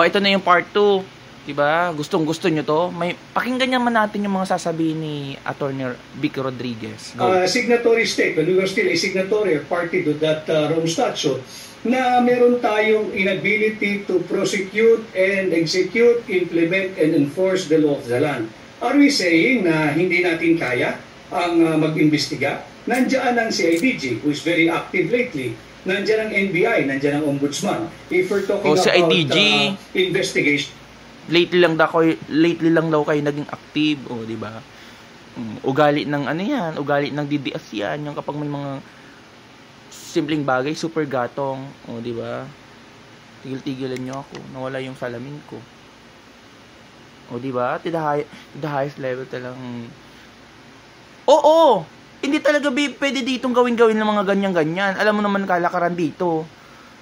ito na yung part 2. Diba? Gustong-gusto nyo to. Pakinggan naman natin yung mga sasabihin ni Attorney Vicky Rodriguez. Signatory state, when we were still a signatory or party to that Rome Statute, na meron tayong inability to prosecute and execute, implement, and enforce the law of the land. Are we saying na hindi natin kaya ang mag-imbestiga? Nandiyan ang CIDG, who is very active lately. Nandiyan ang NBI, nandiyan ang Ombudsman. If we're talking about CIDG, investigation, lately lang daw kayo naging active, di ba? Ugali ng ano yan, ugali ng DDS yan, yung kapag may mga simpleng bagay, super gatong, di ba? Tigil-tigilan nyo ako, nawala yung salamin ko. Di ba? To the highest level talagang hindi talaga pwede ditong gawin ng mga ganyan-ganyan. Alam mo naman kalakaran dito.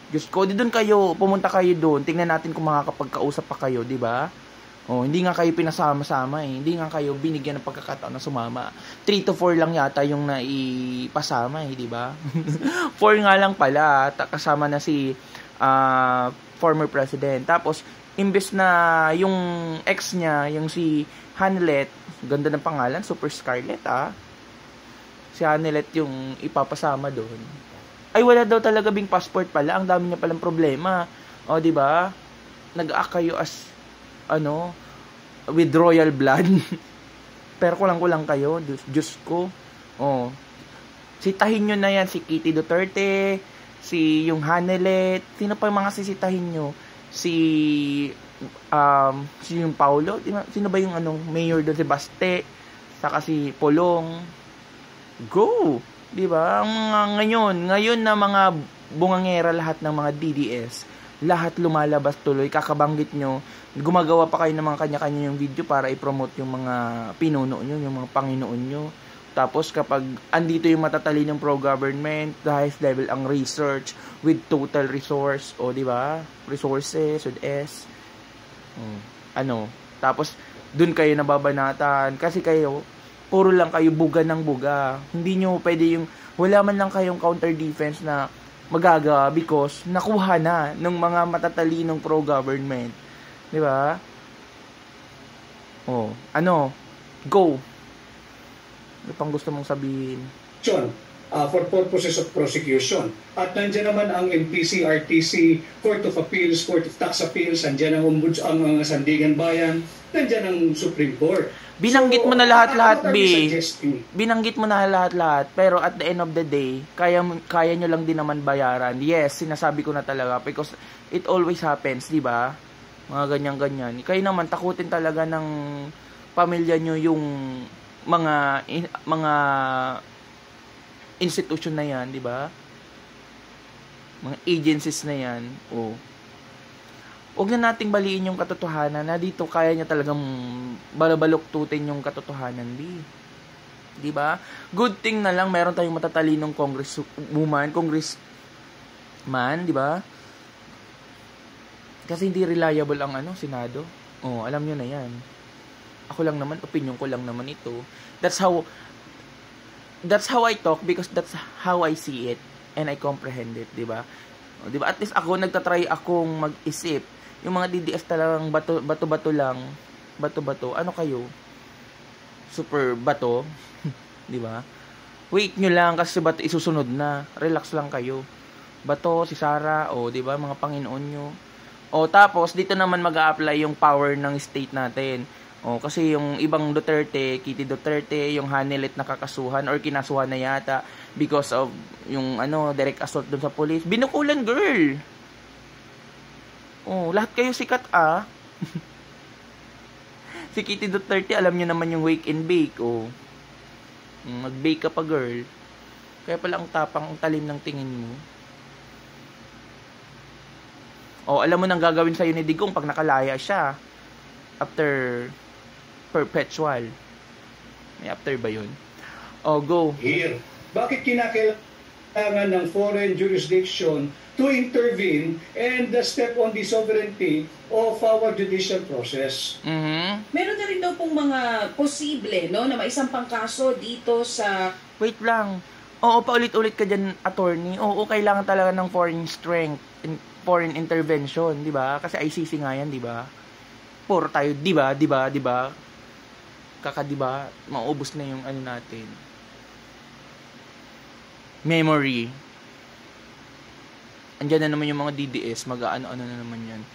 Diyos ko, doon kayo, pumunta kayo doon. Tingnan natin kung makakapagkausap pa kayo, di ba? Hindi nga kayo pinasama-sama eh. Hindi nga kayo binigyan ng pagkakataon na sumama. 3 to 4 lang yata yung naipasama eh, di ba? 4 nga lang pala. Kasama na si former president. Tapos, imbes na yung ex niya, yung si Hanelet, ganda ng pangalan, Super Scarlet si Hanelet yung ipapasama doon. Ay, wala daw talaga bing passport pala. Ang dami niya palang problema. Di ba? Nag-act kayo as with royal blood. Pero kulang-kulang kayo. Diyos ko. Sitahin nyo na yan. Si Kitty Duterte, si yung Hanelet. Sino pa yung mga sisitahin nyo? Si yung Paulo. Sino ba yung mayor doon? Si Baste. Saka si Polong. Go! Diba? Ang mga ngayon na mga bungangera lahat ng mga DDS, lahat lumalabas tuloy, kakabanggit nyo, gumagawa pa kayo ng mga kanya-kanya yung video para i-promote yung mga pinuno nyo, yung mga Panginoon nyo. Tapos kapag andito yung matatalinong pro-government, the highest level ang research with total resource, diba? Resources with S. Tapos dun kayo nababanatan kasi kayo puro lang kayo buga ng buga. Hindi nyo pwede yung, wala man lang kayong counter defense na magagawa because nakuha na ng mga matatalinong pro-government. Di ba? Go. Ano pang gusto mong sabihin? For purposes of prosecution. At nandiyan naman ang MPC, RTC, Court of Appeals, Court of Tax Appeals, nandiyan ang ang Sandigan Bayan, nandiyan ang Supreme Court. Binanggit mo na lahat-lahat, Binanggit mo na lahat-lahat, pero at the end of the day, kaya nyo lang din naman bayaran. Yes, sinasabi ko na talaga because it always happens, di ba? Mga ganyan-ganyan. Kayo naman, takutin talaga ng pamilya nyo yung mga institution na yan, di ba? Mga agencies na yan. Huwag na nating baliin yung katotohanan na dito kaya niya talagang balabaluktutin yung katotohanan, di ba? Good thing na lang meron tayong matatalinong congressman, di ba? Kasi hindi reliable ang Senado. Alam niyo na yan. Ako lang naman, opinion ko lang naman ito. That's how I talk because that's how I see it and I comprehend it, di ba? Di ba? At least ako, nagtatry akong mag-isip. Yung mga DDS talagang bato-bato lang. Bato-bato. Ano kayo? Super bato. Di ba? Wait nyo lang kasi bato isusunod na. Relax lang kayo. Bato, si Sara, di ba? Mga Panginoon nyo. Tapos, dito naman mag-a-apply yung power ng state natin. Kasi yung ibang Duterte, Kitty Duterte, yung Hanelet nakakasuhan or kinasuhan na yata because of yung direct assault dun sa police. Binukulan, girl! Lahat kayo sikat, Si Kitty Duterte, alam nyo naman yung wake and bake, Mag-bake ka pa, girl. Kaya pala ang tapang, ang talim ng tingin mo. Alam mo nang gagawin sa'yo ni Digong pag nakalaya siya. After perpetual. May after ba yun? Go. Here. Bakit kinakailangan ng foreign jurisdiction to intervene and step on the sovereignty of our judicial process? Meron na rin daw pong mga posible, na maisampang kaso dito sa... Wait lang. Paulit-ulit ka dyan, attorney. Kailangan talaga ng foreign strength. foreign intervention, di ba? Kasi ICC nga yan, di ba? Puro tayo, di ba? Di ba? Maubos na yung ano natin. Memory. Andiyan na naman yung mga DDS, mag-ano-ano na naman yan.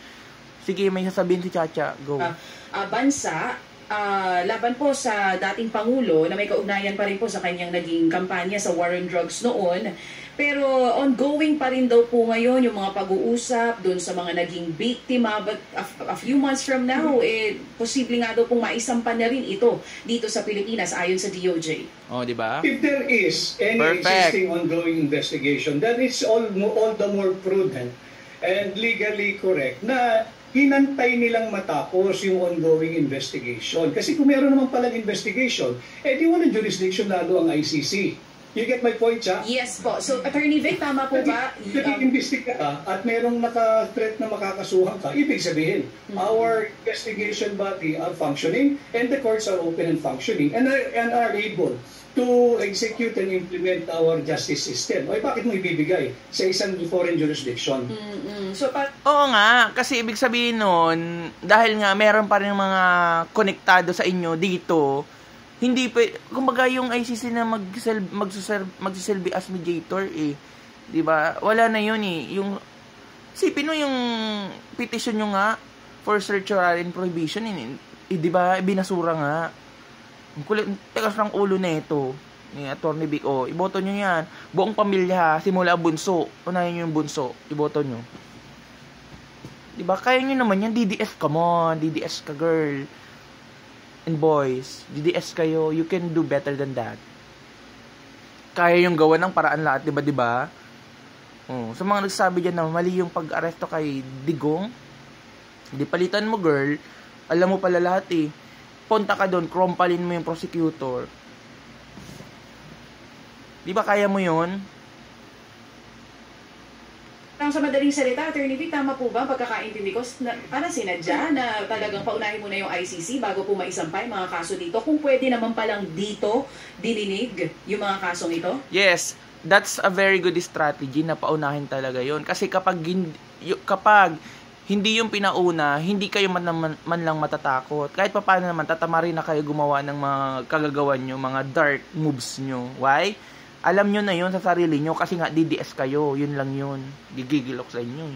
Sige, may sasabihin si Chacha. Go. Bansa, laban po sa dating Pangulo na may kaugnayan pa rin po sa kanyang naging kampanya sa war on drugs noon. Pero ongoing pa rin daw po ngayon yung mga pag-uusap doon sa mga naging biktima. But a few months from now, posible nga daw pong maisampan na rin ito dito sa Pilipinas ayon sa DOJ. Oh, di ba? If there is any existing ongoing investigation, then it's all the more prudent and legally correct na hinantay nilang matapos yung ongoing investigation. Kasi kung meron naman palang investigation, di walang jurisdiction lalo ang ICC. You get my point, Cha? Yes po. So, Attorney Vic, tama po ba? Nag-iimbestiga ka at merong naka-threat na makakasuhan ka, ibig sabihin, our investigation body are functioning and the courts are open and functioning and are able to execute and implement our justice system. O bakit mo ibibigay sa isang foreign jurisdiction? Oo nga, kasi ibig sabihin nun, dahil nga meron pa rin mga konektado sa inyo dito, hindi pa, kumbaga yung ICC na magsiselbi as mediator di ba? Wala na yun yung sipin mo yung petition nyo nga for search warrant prohibition di ba? Binasura nga. Ang kulit, tekas ng ulo na ito ni Attorney Vic. Iboto nyo yan. Buong pamilya, simula bunso. Unahin nyo yung bunso. Iboto nyo. Diba? Kaya nyo naman yan. DDS, come on. DDS ka, girl. And boys, DDS kayo. You can do better than that. Kaya yung gawa ng paraan lahat. Diba? Sa mga nagsabi dyan na mali yung pag-aresto kay Digong, di palitan mo, girl. Alam mo pala lahat punta ka doon, krompalin mo yung prosecutor. Di ba kaya mo yun? Sa madaling salita, Attorney Vic, tama po ba pagkakaintindi ko na parang sinadya na talagang paunahin mo na yung ICC bago po maisampay mga kaso dito? Kung pwede naman palang dito dininig yung mga kasong ito? Yes, that's a very good strategy na paunahin talaga yon. Kasi kapag hindi yung pinauna, hindi kayo man lang matatakot. Kahit pa paano naman, tatama rin na kayo gumawa ng mga kagagawan nyo, mga dark moves nyo. Why? Alam nyo na yun sa sarili nyo kasi nga DDS kayo. Yun lang yun. Gigigil ako sa inyo.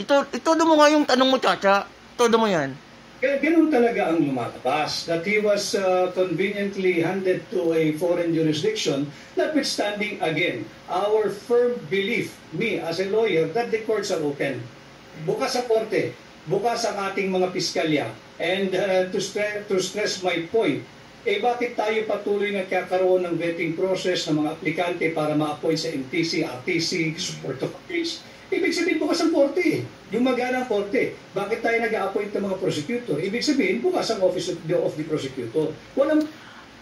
Ito mo nga yung tanong mo, Chacha. Todo mo yan. Ganun talaga ang lumalabas. That he was conveniently handed to a foreign jurisdiction, notwithstanding again, our firm belief, me as a lawyer, that the courts are open. Bukas sa korte, bukas ang ating mga piskalya. And to stress my point, bakit tayo patuloy nagkakaroon ng vetting process ng mga aplikante para ma-appoint sa MTC, RTC, support of case? Ibig sabihin, bukas ang korte. Yung magana ang korte. Bakit tayo nag-a-appoint ng mga prosecutor? Ibig sabihin, bukas ang office of the prosecutor. Walang...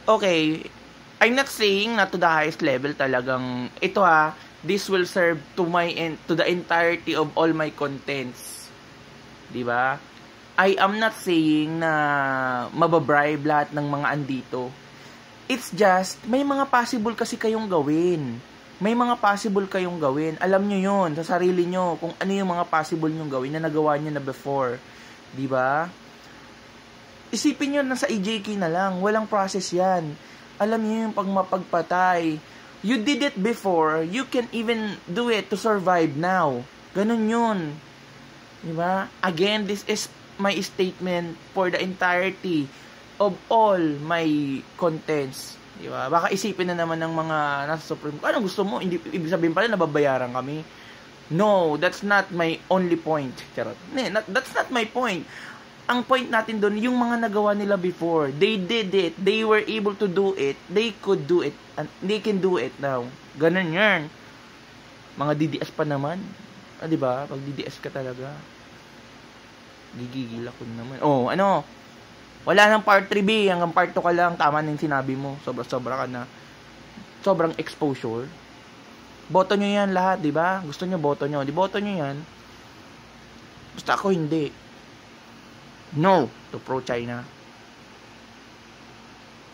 Okay, I'm not saying na to the highest level talagang ito this will serve to the entirety of all my contents. Diba? I am not saying na mababribe lahat ng mga andito. It's just, may mga possible kasi kayong gawin. May mga possible kayong gawin. Alam nyo yun, sa sarili nyo, kung ano yung mga possible nyong gawin na nagawa nyo na before. Diba? Isipin nyo na sa EJK na lang, walang process yan. Alam nyo yung pagmapagpatay. You did it before, you can even do it to survive now. Ganun yun. Diba? Again, this is my statement for the entirety of all my contents. Diba? Baka isipin na naman ng mga nasa Supreme Court, anong gusto mo? Hindi, ibig sabihin pala, nababayaran kami. No, that's not my only point. Charot. That's not my point. Ang point natin doon, yung mga nagawa nila before, they did it, they were able to do it, they could do it, and they can do it now. Ganun yan. Mga DDS pa naman. Diba? Pag DDS ka talaga, gigigil ako naman. Wala nang part 3B, hanggang part 2 ka lang, tama na yung sinabi mo. Sobra ka na. Sobrang exposure. Boto nyo yan lahat, diba? Gusto nyo, boto nyo. Di boto nyo yan. Basta ako hindi. No to pro-China.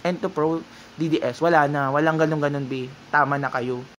And to pro-DDS. Wala na. Walang ganun-ganun, B. Tama na kayo.